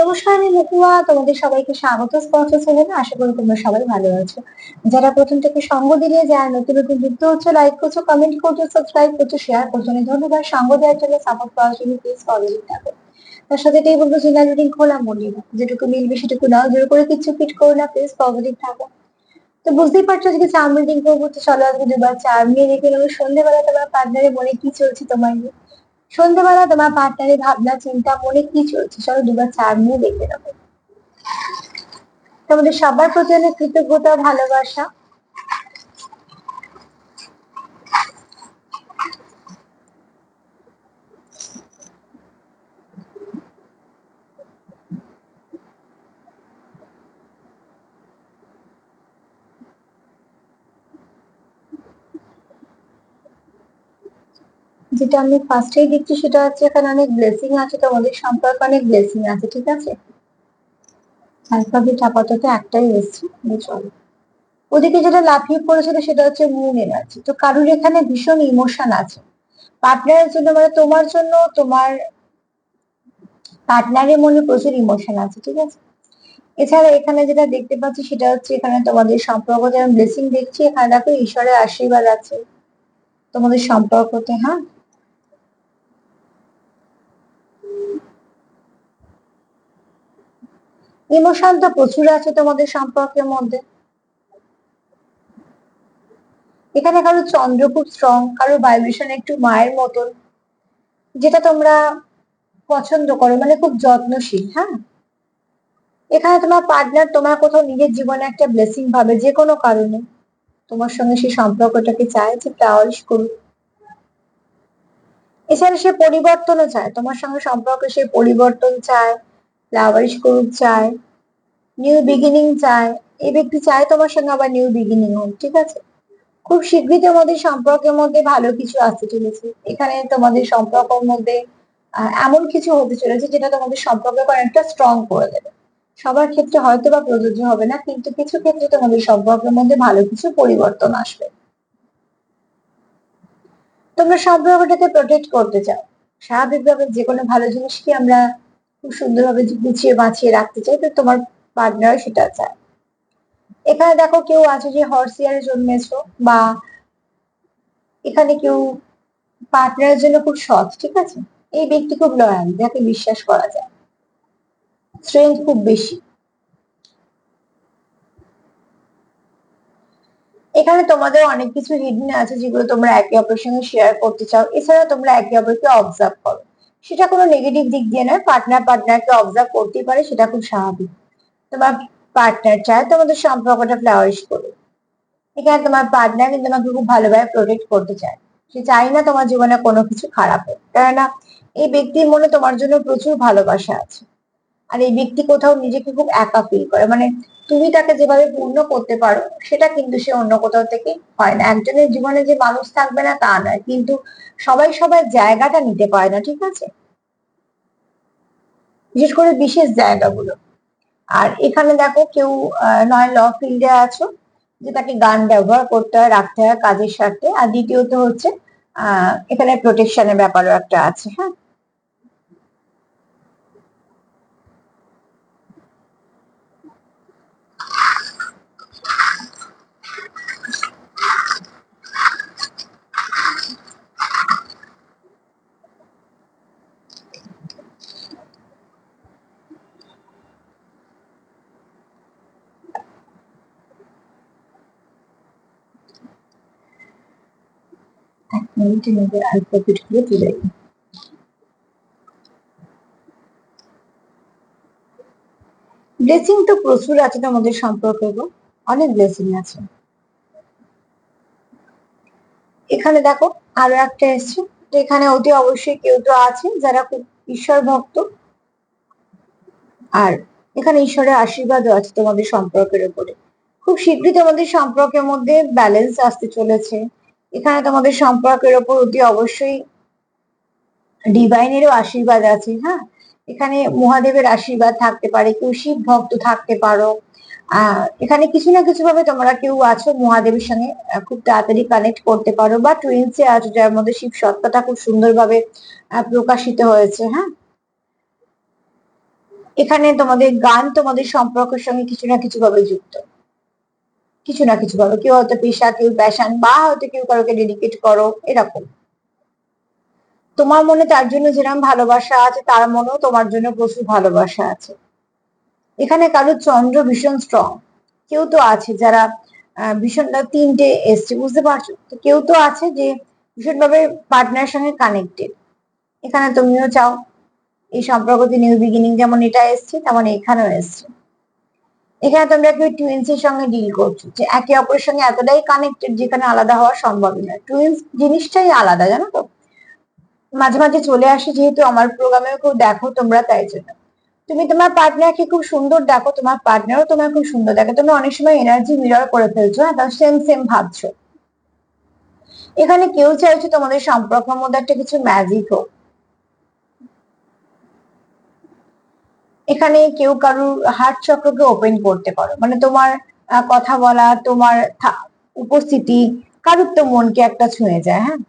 নমস্কার, আমি মহুয়া। তোমাদের সবাইকে স্বাগত স্পর্শ চ্যানেলে। আশা করি তোমরা সবাই ভালো আছো। যারা প্রথম থেকে সঙ্গ দিলে, যারা নতুন নতুন যুক্ত হচ্ছে, লাইক করছো, কমেন্ট করছো, সাবস্ক্রাইব করছো, শেয়ার করছো, অনেক ধন্যবাদ। সঙ্গ দেওয়ার জন্য, সাপোর্ট করার জন্য প্লিজ ফলো দিতে থাকো। তার সাথে এটাই বলবো, জেনারেল রিডিং খোলা মনে না, যেটুকু মিলবে সেটুকু নাও, জোর করে কিছু ফিট করো না, প্লিজ পজিটিভ থাকো। তো বুঝতেই পারছো আজকে চার্ম রিডিং করবো, তো চলো আজকে দুবার চার্ম নিয়ে দেখে নেবো। সন্ধ্যেবেলা তোমার পার্টনারের মনে কি চলছে তোমার নিয়ে, সন্ধ্যেবেলা তোমার পার্টনারের ভাবনা চিন্তা মনে কি চলছে, চলো দুবার চার্ম নিয়ে দেখে নেবো। তোমাদের সবার প্রতি অনেক কৃতজ্ঞতা, ভালোবাসা। যেটা আমি ফার্স্টেই দেখছি সেটা হচ্ছে এখানে অনেক ব্লেসিং আছে, তোমাদের সম্পর্কে অনেক ব্লেসিং আছে, ঠিক আছে। অ্যালফাবেট আপাতত একটাই এসছে, চলো। ওদিকে যেটা লাফিয়ে পড়েছিল সেটা হচ্ছে মুন এনার্জি। তো কারুর এখানে ভীষণ ইমোশন আছে পার্টনারের জন্য, মানে তোমার জন্য তোমার পার্টনারের মনে প্রচুর ইমোশন আছে, ঠিক আছে। এছাড়া এখানে যেটা দেখতে পাচ্ছি সেটা হচ্ছে এখানে তোমাদের সম্পর্ক যেমন ব্লেসিং দেখছি, এখানে দেখো ঈশ্বরের আশীর্বাদ আছে তোমাদের সম্পর্কতে, হ্যাঁ। ইমোশন তো প্রচুর আছে তোমাদের সম্পর্কের মধ্যে। এখানে কারো চন্দ্র খুব স্ট্রং, কারো ভাইব্রেশন একটু মায়ের মতন, যেটা তোমরা পছন্দ করো, মানে খুব যত্নশীল, হ্যাঁ। এখানে তোমার পার্টনার তোমার কোথাও নিজের জীবনে একটা ব্লেসিং ভাবে, যে কোনো কারণে তোমার সঙ্গে সেই সম্পর্কটাকে চায় যে ফ্লাওয়ারিশ করুক। এছাড়া সে পরিবর্তনও চায়, তোমার সঙ্গে সম্পর্কে সে পরিবর্তন চায়, ফ্লাওয়ারিশ করুক চায়, নিউ বিগিনিং চায়। এই ব্যক্তি চায় তোমার সঙ্গে আবার নিউ বিগিনিং হোক, ঠিক আছে। খুব শীঘ্রই তোমাদের সম্পর্কের মধ্যে ভালো কিছু আসতে চলেছে। এখানে তোমাদের সম্পর্কের মধ্যে এমন কিছু হতে চলেছে যেটা তোমাদের সম্পর্ককে অনেকটা স্ট্রং করে দেবে। সবার ক্ষেত্রে হয়তো বা প্রযোজ্য হবে না, কিন্তু কিছু ক্ষেত্রে তোমাদের সম্পর্কের মধ্যে ভালো কিছু পরিবর্তন আসবে। তোমরা সম্পর্কটাকে প্রোটেক্ট করতে চাও। স্বাভাবিকভাবে যে কোনো ভালো জিনিসকে আমরা খুব সুন্দরভাবে গুছিয়ে বাঁচিয়ে রাখতে চাই, তো তোমার পার্টনার সেটা চায়। এখানে দেখো কেউ আছে যে হর্স ইয়ারে জন্মেছো, বা এখানে কেউ পার্টনারের জন্য খুব সৎ, ঠিক আছে। এই ব্যক্তি খুব লয়াল, যাকে বিশ্বাস করা যায়, স্ট্রেংথ খুব বেশি। এখানে তোমাদের অনেক কিছু হিডেন আছে যেগুলো তোমরা একে অপরের সঙ্গে শেয়ার করতে চাও। এছাড়া তোমরা একে অপরকে অবজার্ভ করো, সেটা কোনো নেগেটিভ দিক দিয়ে নয়, পার্টনারকে অবজার্ভ করতেই পারে, সেটা খুব স্বাভাবিক। তোমার পার্টনার চায় তোমাদের সম্পর্কটা ফ্লাওয়ারিশ করুক। এখানে তোমার পার্টনার কিন্তু তোমাকে খুব ভালোভাবে প্রোটেক্ট করতে চায়। সে চায় না তোমার জীবনে কোনো কিছু খারাপ হোক, কেননা এই ব্যক্তির মনে তোমার জন্য প্রচুর ভালোবাসা আছে। আর এই ব্যক্তি কোথাও নিজেকে খুব একা ফিল করে, মানে তুমি তাকে যেভাবে পূর্ণ করতে পারো সেটা কিন্তু সে অন্য কোথাও থেকে হয় না। একজনের জীবনে যে মানুষ থাকবে না তা নয়, কিন্তু সবাই সবার জায়গাটা নিতে পারে না, ঠিক আছে, বিশেষ করে বিশেষ জায়গাগুলো। আর এখানে দেখো কেউ নয় ল ফিল্ডে আছো, যে তাকে গান ব্যবহার করতে হয়, রাখতে হয় কাজের স্বার্থে। আর দ্বিতীয়ত হচ্ছে এখানে প্রোটেকশনের ব্যাপারও একটা আছে, হ্যাঁ। এক মিনিটের মধ্যে অ্যালফাবেট গুলো তুলে দিই। ব্লেসিং তো প্রচুর আছে তোমাদের সম্পর্কে গো, অনেক ব্লেসিং আছে। এখানে দেখো আরো একটা এসছে, তো এখানে অতি অবশ্যই কেউ তো আছে যারা খুব ঈশ্বর ভক্ত, আর এখানে ঈশ্বরের আশীর্বাদও আছে তোমাদের সম্পর্কের উপরে। খুব শীঘ্রই তোমাদের সম্পর্কের মধ্যে ব্যালেন্স আসতে চলেছে। এখানে তোমাদের সম্পর্কের উপর অতি অবশ্যই ডিভাইনেরও আশীর্বাদ আছে, হ্যাঁ। এখানে মহাদেবের আশীর্বাদ থাকতে পারে, কেউ শিব ভক্ত থাকতে পারো। এখানে কিছু না কিছু ভাবে তোমরা কেউ আছো মহাদেবের সঙ্গে খুব তাড়াতাড়ি কানেক্ট করতে পারো, বা টুইন্সে আছো যার মধ্যে শিব সত্তাটা খুব সুন্দরভাবে প্রকাশিত হয়েছে, হ্যাঁ। এখানে তোমাদের গান তোমাদের সম্পর্কের সঙ্গে কিছু না কিছু ভাবে যুক্ত, কিছু না কিছু ভাবে, কেউ হয়তো পেশা, কেউ প্যাশন, বা হয়তো কেউ কারোকে ডেডিকেট করো, এরকম। তোমার মনে তার জন্য যেরকম ভালোবাসা আছে, তার মনেও তোমার জন্য প্রচুর ভালোবাসা আছে। এখানে কারোর চন্দ্র ভীষণ স্ট্রং, কেউ তো আছে যারা ভীষণ, তিনটে এসছে, বুঝতে পারছো তো, কেউ তো আছে যে ভীষণভাবে পার্টনারের সঙ্গে কানেক্টেড। এখানে তুমিও চাও এই সম্পর্কতে নিউ বিগিনিং, যেমন এটা এসছে তেমন এখানেও এসছে। এখানে তোমরা কেউ টুইন্স এর সঙ্গে ডিল করছো, যে একে অপরের সঙ্গে এতটাই কানেক্টেড যেখানে আলাদা হওয়া সম্ভবই না। টুইন্স জিনিসটাই আলাদা, জানো তো। মাঝে মাঝে চলে আসে, যেহেতু আমার প্রোগ্রামেও কেউ দেখো তোমরা, তাই জন্য তুমি তোমার পার্টনারকে খুব সুন্দর দেখো, তোমার পার্টনারও তোমার খুব সুন্দর দেখে, তোমরা অনেক সময় এনার্জি মিরর করে ফেলছো, হ্যাঁ, তার সেম সেম ভাবছো। এখানে কেউ চাইছে তোমাদের সম্পর্কের মধ্যে একটা কিছু ম্যাজিক হোক। এখানে কেউ কারুর হার্ট চক্রকে ওপেন করতে পারো, মানে তোমার কথা বলা, তোমার উপস্থিতি কারুর তো মনকে একটা ছুঁয়ে যায়, হ্যাঁ।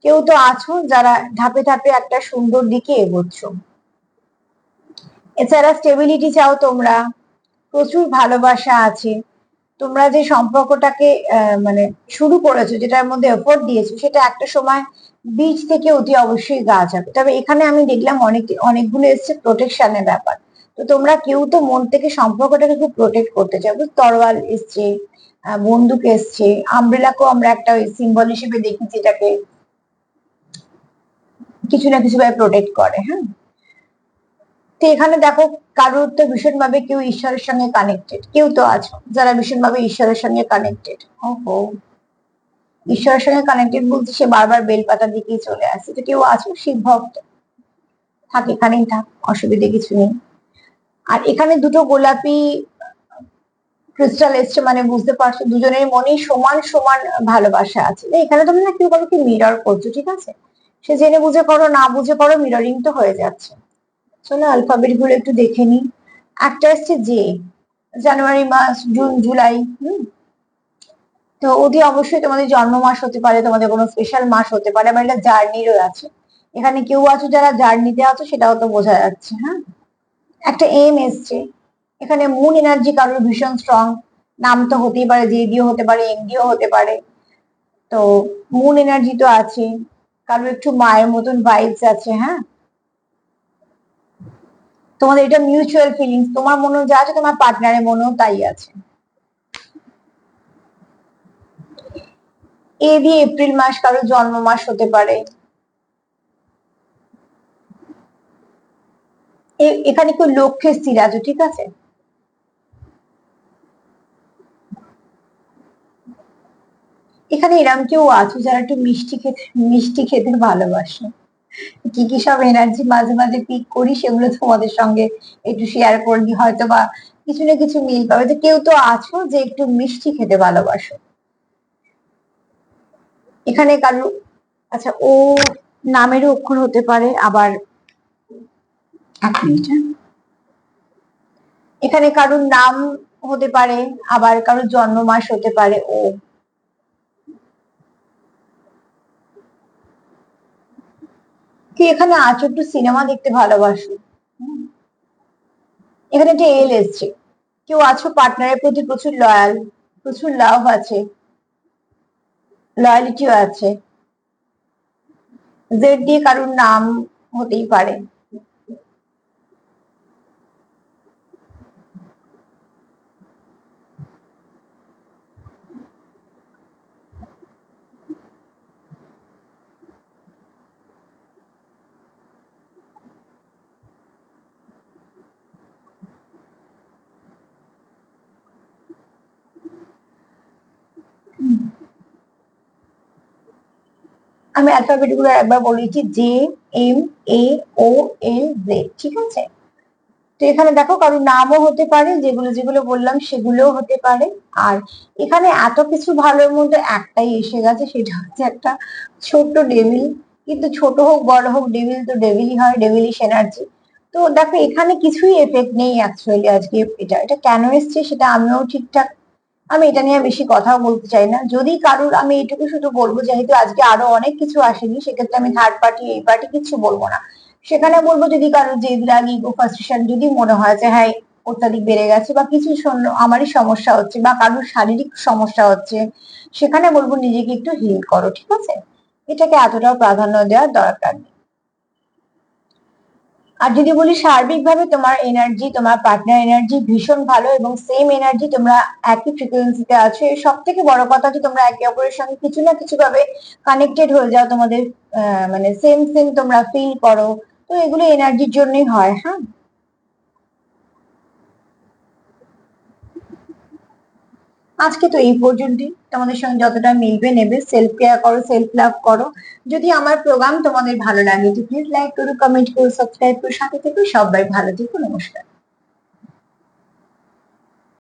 কেউ তো আছো যারা ধাপে ধাপে একটা সুন্দর দিকে এগোচ্ছ। এছাড়া স্টেবিলিটি চাও তোমরা, প্রচুর ভালোবাসা আছে। তোমরা যে সম্পর্কটাকে মানে শুরু করেছো, যেটার মধ্যে এফোর্ট দিয়েছো, সেটা একটা সময় বীজ থেকে অতি অবশ্যই গাছ হবে। তবে এখানে আমি দেখলাম অনেকগুলো এসছে প্রোটেকশনের ব্যাপার। তো তোমরা কেউ তো মন থেকে সম্পর্কটাকে খুব প্রোটেক্ট করতে চাও। তরোয়াল এসছে, বন্দুক এসছে, আমব্রেলাকেও আমরা একটা সিম্বল হিসেবে দেখি, যেটাকে কিছু না কিছু ভাবে প্রোটেক্ট করে, হ্যাঁ। তো এখানে দেখো, কারোর তো ভীষণ ভাবে কেউ ঈশ্বরের সঙ্গে কানেক্টেড, কেউ তো আছো যারা ভীষণ ভাবে ঈশ্বরের সঙ্গে কানেক্টেড। ওহো, ঈশ্বরের সঙ্গে কানেক্টেড বলতে সে বারবার বেলপাতার দিকেই চলে আসছে, তো কেউ আছো শিব ভক্ত, থাক, এখানেই থাক, অসুবিধে কিছু নেই। আর এখানে দুটো গোলাপি ক্রিস্টাল এসছে, মানে বুঝতে পারছো দুজনের মনেই সমান সমান ভালোবাসা আছে। এখানে তুমি না কেউ কাউকে মিরর করছো, ঠিক আছে, সে জেনে বুঝে করো, না বুঝে করো, মিররিং তো হয়ে যাচ্ছে। চলো অ্যালফাবেট গুলো একটু দেখে নি। একটা এসছে জে, জানুয়ারি মাস, জুন, জুলাই, তো অতি অবশ্যই তোমাদের জন্ম মাস হতে পারে, তোমাদের কোনো স্পেশাল মাস হতে পারে, আবার এটা জার্নিরও আছে। এখানে কেউ আছো যারা জার্নিতে আছো, সেটাও তো বোঝা যাচ্ছে, হ্যাঁ। একটা এম এসছে, এখানে মুন এনার্জি কারোর ভীষণ স্ট্রং, নাম তো হতেই পারে, জে দিও হতে পারে, এম দিও হতে পারে। তো মুন এনার্জি তো আছে, কারোর একটু মায়ের মতন ভাইবস আছে, হ্যাঁ। তোমাদের এটা মিউচুয়াল ফিলিংস, তোমার মনেও যা আছে তোমার পার্টনারের মনেও তাই আছে। এ দিয়ে এপ্রিল মাস কারোর জন্ম মাস হতে পারে। এখানে কেউ লক্ষ্যে স্থির আছে, ঠিক আছে। এখানে এরম কেউ আছে যারা একটু মিষ্টি খেতে ভালোবাসে। কি কি সব এনার্জি মাঝে মাঝে পিক করি, সেগুলো তোমাদের সঙ্গে একটু শেয়ার করি, হয়তো বা কিছু না কিছু মিল পাবে। তো কেউ তো আছো যে একটু মিষ্টি খেতে ভালোবাসো। এখানে কারো, আচ্ছা, ও নামেরও অক্ষর হতে পারে, আবার এক মিনিট, হ্যাঁ। এখানে কারোর নাম হতে পারে, আবার কারোর জন্ম মাস হতে পারে ও। কি এখানে আছো একটু সিনেমা দেখতে ভালোবাসো। এখানে একটা এল এসছে, কেউ আছো পার্টনারের প্রতি প্রচুর লয়াল, প্রচুর লাভ আছে, লয়ালিটিও আছে। জেড দিয়ে কারোর নাম হতেই পারে। আমি অ্যালফাবেট গুলো একবার বলেছি, জে, এম, এ, ও, এল, জেড, ঠিক আছে। তো এখানে দেখো কারোর নামও হতে পারে, যেগুলো যেগুলো বললাম সেগুলোও হতে পারে। আর এখানে এত কিছু ভালোর মধ্যে একটাই এসে গেছে, সেটা হচ্ছে একটা ছোট্ট ডেভিল। কিন্তু ছোট হোক বড় হোক, ডেভিল তো ডেভিলই হয়, ডেভিলিশ এনার্জি। তো দেখো এখানে কিছুই এফেক্ট নেই অ্যাকচুয়ালি আজকে। এটা এটা কেন এসছে সেটা আমিও ঠিকঠাক, আমি এটা নিয়ে বেশি কথাও বলতে চাই না। যদি কারুর, আমি এটুকু শুধু বলবো, যেহেতু আজকে আরো অনেক কিছু আসেনি, সেক্ষেত্রে আমি থার্ড পার্টি এই পার্টি কিছু বলবো না। সেখানে বলবো যদি কারো জেদ রাগ ইগো ফ্রাস্ট্রেশন যদি মনে হয় যে হ্যাঁ অত্যাধিক বেড়ে গেছে বা কিছু আমারই সমস্যা হচ্ছে বা কারোর শারীরিক সমস্যা হচ্ছে, সেখানে বলবো নিজেকে একটু হিল করো, ঠিক আছে? এটাকে এতটাও প্রাধান্য দেওয়ার দরকার নেই। আর যদি বলি সার্বিকভাবে তোমার এনার্জি, তোমার পার্টনার এনার্জি ভীষণ ভালো এবং সেম এনার্জি, তোমরা একই ফ্রিকোয়েন্সিতে আছো। এর সব থেকে বড় কথা যে তোমরা একে অপরের সঙ্গে কিছু না কিছু ভাবে কানেক্টেড হয়ে যাও, তোমাদের মানে সেম সেম তোমরা ফিল করো। তো এগুলো এনার্জির জন্যই হয়। হ্যাঁ, আজকে তো এই পর্যন্তই। তোমাদের সঙ্গে যতটা মিলবে নেবে। সেলফ কেয়ার করো, সেলফ লাভ করো। যদি আমার প্রোগ্রাম তোমাদের ভালো লাগে তো প্লিজ লাইক করো, কমেন্ট করো, সাবস্ক্রাইব করো, সাথে থেকো। সবাই ভালো থেকো, নমস্কার।